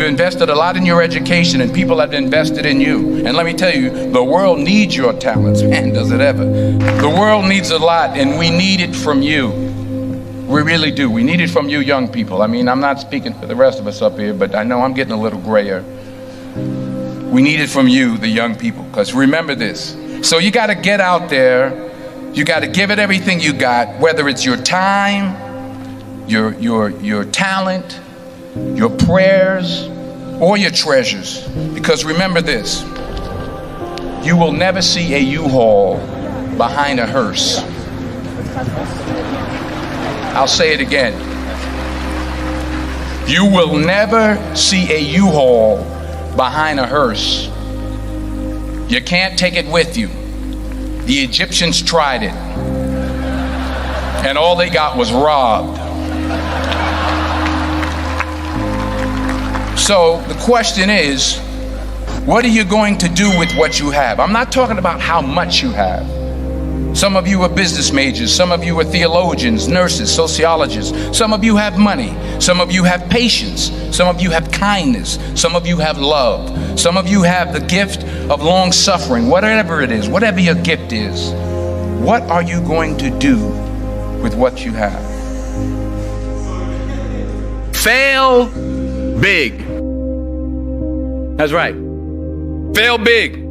invested a lot in your education, and people have invested in you. And let me tell you, the world needs your talents. Man, does it ever. The world needs a lot, and we need it from you. We really do. We need it from you young people. I mean, I'm not speaking for the rest of us up here, but I know I'm getting a little grayer. We need it from you, the young people, because remember this. So you got to get out there. You got to give it everything you got, whether it's your time, your talent, your prayers, or your treasures. Because remember this, you will never see a U-Haul behind a hearse. I'll say it again. You will never see a U-Haul behind a hearse. You can't take it with you. The Egyptians tried it, and all they got was robbed. So the question is, what are you going to do with what you have? I'm not talking about how much you have. Some of you are business majors, some of you are theologians, nurses, sociologists. Some of you have money, some of you have patience, some of you have kindness, some of you have love, some of you have the gift of long suffering. Whatever it is, whatever your gift is, what are you going to do with what you have? Fail big. That's right. Fail big.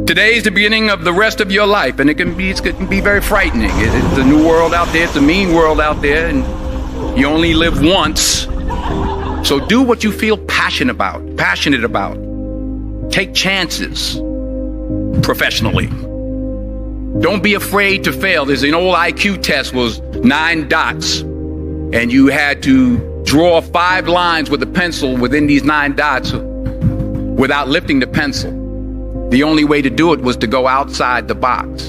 Today is the beginning of the rest of your life, and it can be very frightening. It's a new world out there. It's a mean world out there, and you only live once. So do what you feel passionate about. Take chances professionally. Don't be afraid to fail. There's an old IQ test, was 9 dots, and you had to draw 5 lines with a pencil within these 9 dots without lifting the pencil. The only way to do it was to go outside the box.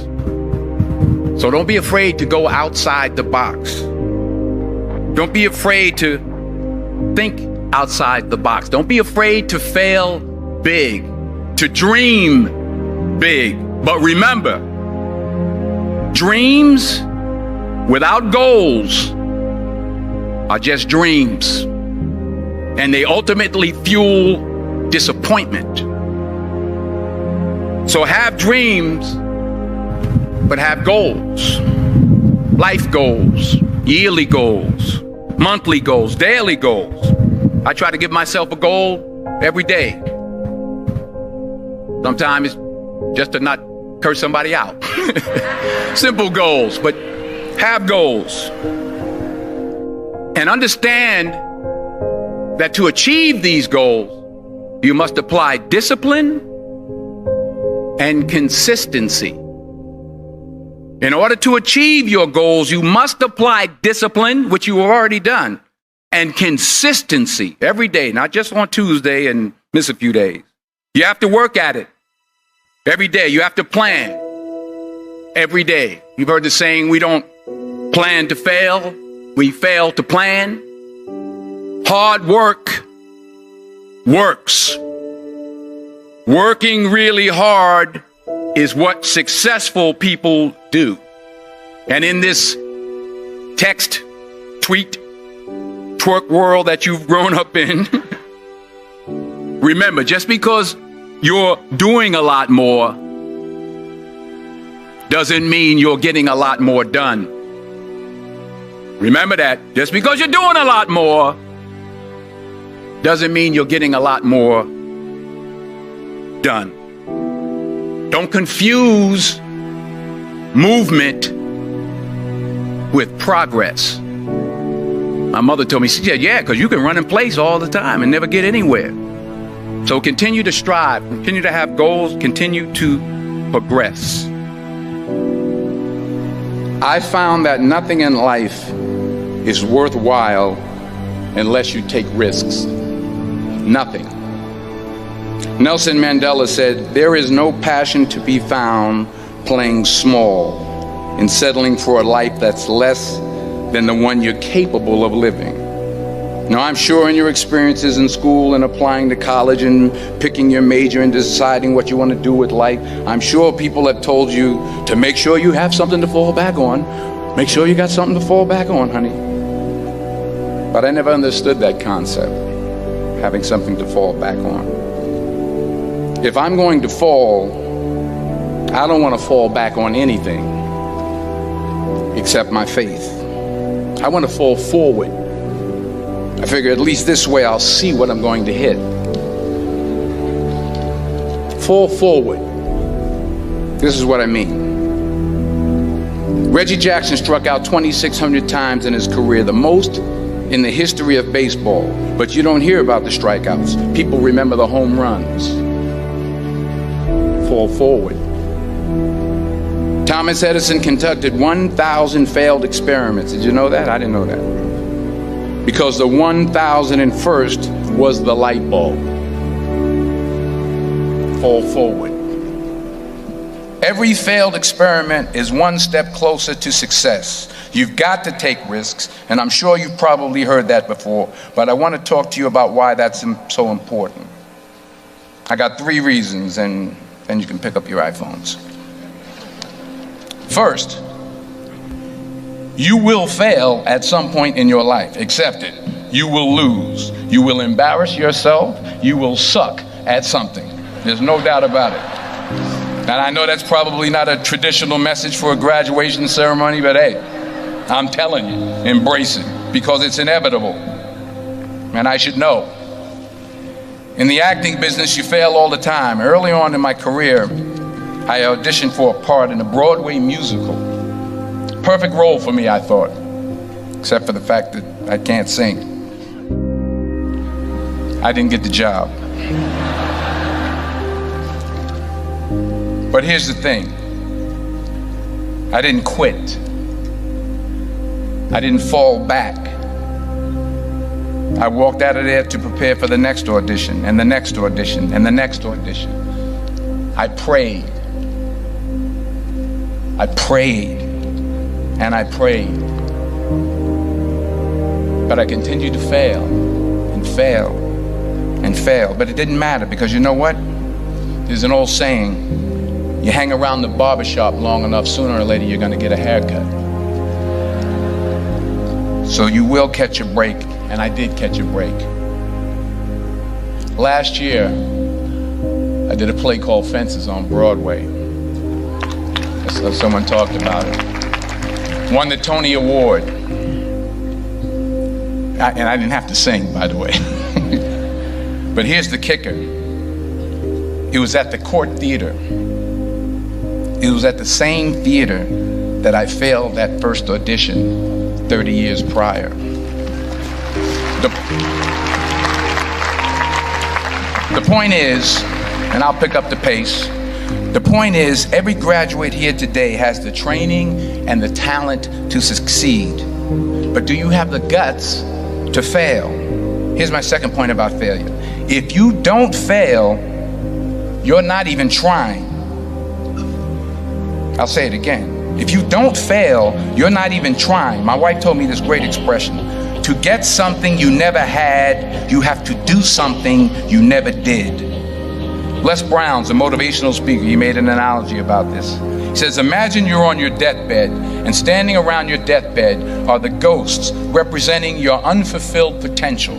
So don't be afraid to go outside the box. Don't be afraid to think outside the box. Don't be afraid to fail big, to dream big. But remember, dreams without goals are just dreams, and they ultimately fuel disappointment. So have dreams, but have goals. Life goals, yearly goals, monthly goals, daily goals. I try to give myself a goal every day. Sometimes it's just to not curse somebody out. Simple goals, but have goals. And understand that to achieve these goals, you must apply discipline and consistency. In order to achieve your goals, you must apply discipline, which you have already done, and consistency every day, not just on Tuesday and miss a few days. You have to work at it every day. You have to plan every day. You've heard the saying, we don't plan to fail, we fail to plan. Hard work works. Working really hard is what successful people do. And in this text, tweet, twerk world that you've grown up in, remember, just because you're doing a lot more doesn't mean you're getting a lot more done. Remember that. Just because you're doing a lot more doesn't mean you're getting a lot more done. Don't confuse movement with progress. My mother told me, she said, yeah, because you can run in place all the time and never get anywhere. So continue to strive, continue to have goals, continue to progress. I found that nothing in life is worthwhile unless you take risks. Nothing. Nelson Mandela said, there is no passion to be found playing small and settling for a life that's less than the one you're capable of living. Now, I'm sure in your experiences in school and applying to college and picking your major and deciding what you want to do with life, I'm sure people have told you to make sure you have something to fall back on. Make sure you got something to fall back on, honey. But I never understood that concept. having something to fall back on. If I'm going to fall, I don't want to fall back on anything except my faith. I want to fall forward. I figure at least this way I'll see what I'm going to hit. Fall forward. This is what I mean. Reggie Jackson struck out 2,600 times in his career, the most in the history of baseball. But you don't hear about the strikeouts. People remember the home runs. Fall forward. Thomas Edison conducted 1,000 failed experiments. Did you know that? I didn't know that. Because the 1,001st was the light bulb. Fall forward. Every failed experiment is one step closer to success. You've got to take risks, and I'm sure you've probably heard that before, but I want to talk to you about why that's so important. I got 3 reasons, and then you can pick up your iPhones. First, you will fail at some point in your life. Accept it. You will lose. You will embarrass yourself. You will suck at something. There's no doubt about it. And I know that's probably not a traditional message for a graduation ceremony, but hey, I'm telling you, embrace it, because it's inevitable. And I should know. In the acting business, you fail all the time. Early on in my career, I auditioned for a part in a Broadway musical. Perfect role for me, I thought, except for the fact that I can't sing. I didn't get the job. But here's the thing. I didn't quit. I didn't fall back. I walked out of there to prepare for the next audition, and the next audition, and the next audition. I prayed. I prayed. And I prayed. But I continued to fail, and fail, and fail. But it didn't matter, because you know what? There's an old saying, you hang around the barbershop long enough, sooner or later you're going to get a haircut. So you will catch a break, and I did catch a break. Last year, I did a play called Fences on Broadway. So someone talked about it. Won the Tony Award. And I didn't have to sing, by the way. But here's the kicker. It was at the Court Theater. It was at the same theater that I failed that first audition 30 years prior. The point is, and I'll pick up the pace, the point is, every graduate here today has the training and the talent to succeed. But do you have the guts to fail? Here's my second point about failure. If you don't fail, you're not even trying. I'll say it again. If you don't fail, you're not even trying. My wife told me this great expression. To get something you never had, you have to do something you never did. Les Brown's a motivational speaker. He made an analogy about this. He says, imagine you're on your deathbed, and standing around your deathbed are the ghosts representing your unfulfilled potential.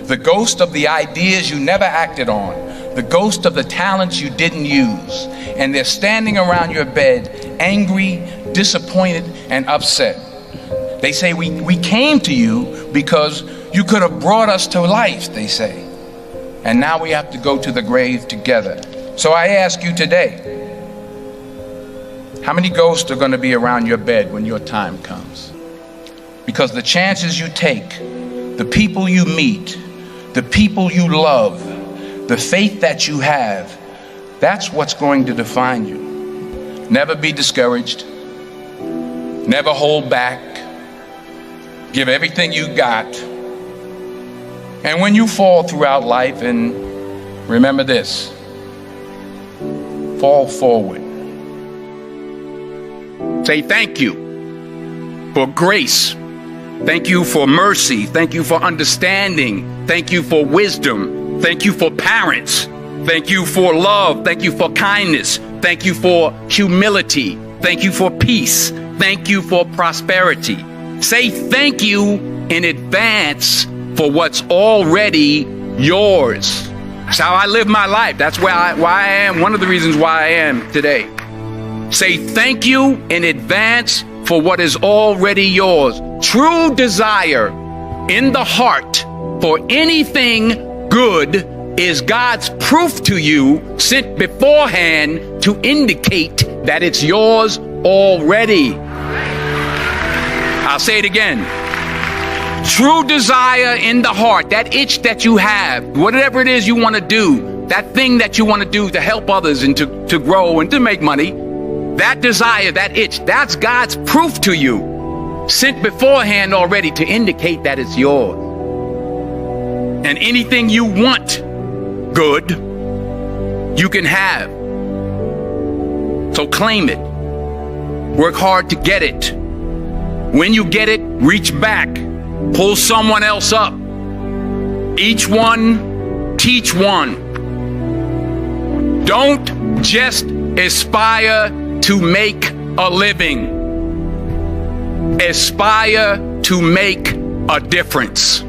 The ghost of the ideas you never acted on. The ghost of the talents you didn't use. And they're standing around your bed, angry, disappointed, and upset. They say, we came to you because you could have brought us to life, they say. And now we have to go to the grave together. So I ask you today, how many ghosts are going to be around your bed when your time comes? Because the chances you take, the people you meet, the people you love, the faith that you have, that's what's going to define you. Never be discouraged. Never hold back. Give everything you got. And when you fall throughout life, and remember this, fall forward. Say thank you for grace. Thank you for mercy. Thank you for understanding. Thank you for wisdom. Thank you for parents. Thank you for love. Thank you for kindness. Thank you for humility. Thank you for peace. Thank you for prosperity. Say thank you in advance for what's already yours. That's how I live my life. That's why I am. One of the reasons why I am today. Say thank you in advance for what is already yours. True desire in the heart for anything good is God's proof to you, sent beforehand to indicate that it's yours already. I'll say it again. True desire in the heart, that itch that you have, whatever it is you want to do, that thing that you want to do to help others and to grow and to make money, that desire, that itch, that's God's proof to you, sent beforehand already to indicate that it's yours. And anything you want good, you can have. So claim it. Work hard to get it. When you get it, reach back. Pull someone else up. Each one, teach one. Don't just aspire to make a living. Aspire to make a difference.